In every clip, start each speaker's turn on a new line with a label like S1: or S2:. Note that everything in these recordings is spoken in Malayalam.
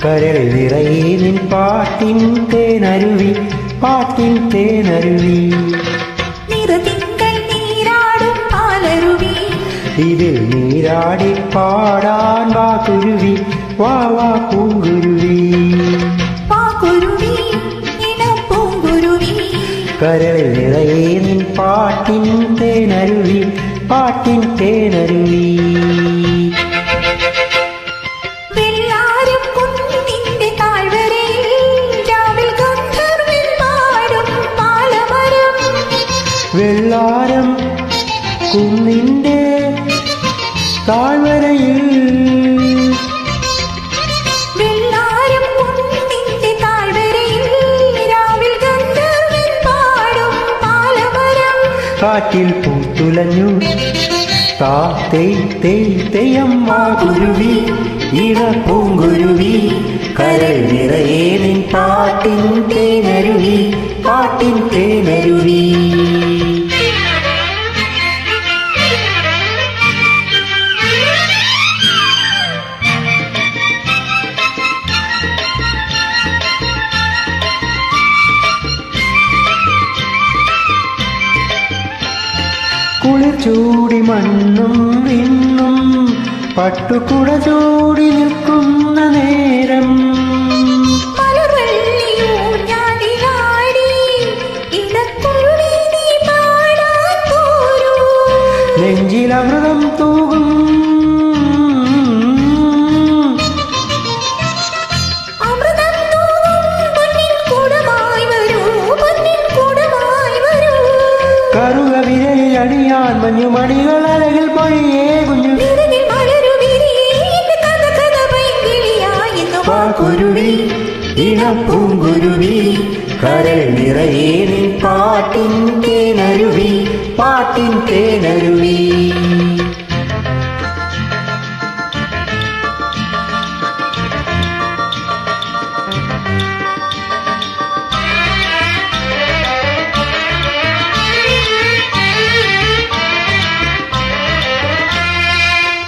S1: കരൾ നിറയെ നിൻ പാട്ടിൻ തേനരുവി, പാട്ടിൻ തേനരുവി.
S2: നിറതിങ്കൾ നീരാടും പാലരുവി,
S1: ഇതിൽ നീരാടി പാടാൻ വാ കുരുവി, വാ വാ പൂങ്കുരുവി. കരളിൽ നിറയെ നിൻ പാട്ടിൻ തേനരുവി, പാട്ടിൻ തേനരുവി.
S2: വെള്ളാരം കുന്നിന്റെ താഴ്വരയിൽ രാവിൽ ഗന്ധർവ്വൻ പാടും പാലമരം.
S1: വെള്ളാരം കുന്നിന്റെ താഴ്വരയിൽ കാറ്റിൽ പൂത്തുലഞ്ഞു തെയ്യമ്മ കുരുവി, ഇട പൂങ്കുരുവി. കരൾ നിറയെ നിൻ പാട്ടിൻ തേനരുവി, പാട്ടിൻ തേനരുവി. കുളിർ ചൂടി മണ്ണും വിണ്ണും പട്ടുകുട ചൂടി നിൽക്കുന്ന നേരം, നെഞ്ചിലമൃതം തൂകും കറുക വിരലിൽ അണിയാൻ മഞ്ഞുമണികൾ അഴകിൽ പൊഴിയേ കുഞ്ഞു. കുരുവി, ഇണപ്പൂങ്കുരുവി. കരൾ നിറയെ നിൻ പാട്ടിൻ തേനരുവി, പാട്ടിൻ തേനരുവി.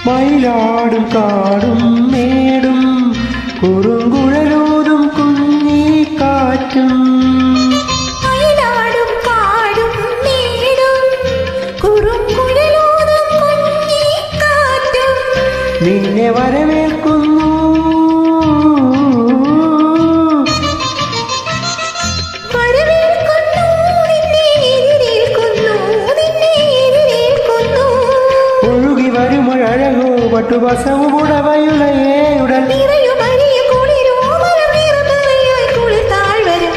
S1: മയിലാടും കാടും മേടും കുറുങ്കുഴലൂതും കുഞ്ഞി കാറ്റും,
S2: മയിലാടും കാടും മേടും കുറുങ്കുഴലൂതും കുഞ്ഞി കാറ്റും
S1: നിന്നെ വരവേൽക്കുന്നു, ഒഴുകി വരുമഴകോ പട്ടുവസവും ഉടവയുളയേ ഉടൽ.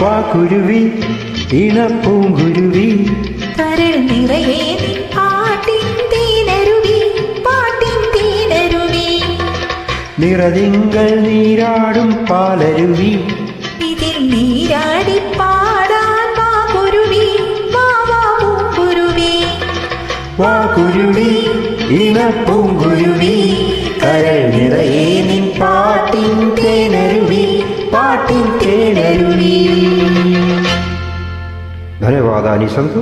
S1: വാ കുരുവി, ഇണപ്പൂങ്കുരുവി.
S2: കരൾ നിറയെ പാട്ടിൻ തേനരുവി, പാട്ടിൻ തേനരുവി.
S1: നിറതിങ്കൾ നീരാടും പാലരുവി,
S2: ഇതിൽ നീരാടി പാടാൻ വാ കുരുവി, വാ വാ പൂങ്കുരുവി.
S1: വാ കുരുവി, ഇണപ്പൂങ്കുരുവി. കരൾ നിറയെ നിൻ പാട്ടിൻ തേനരുവി, പാട്ടിൻ തേനരുവി. ധന്യവാദാനി സന്തു.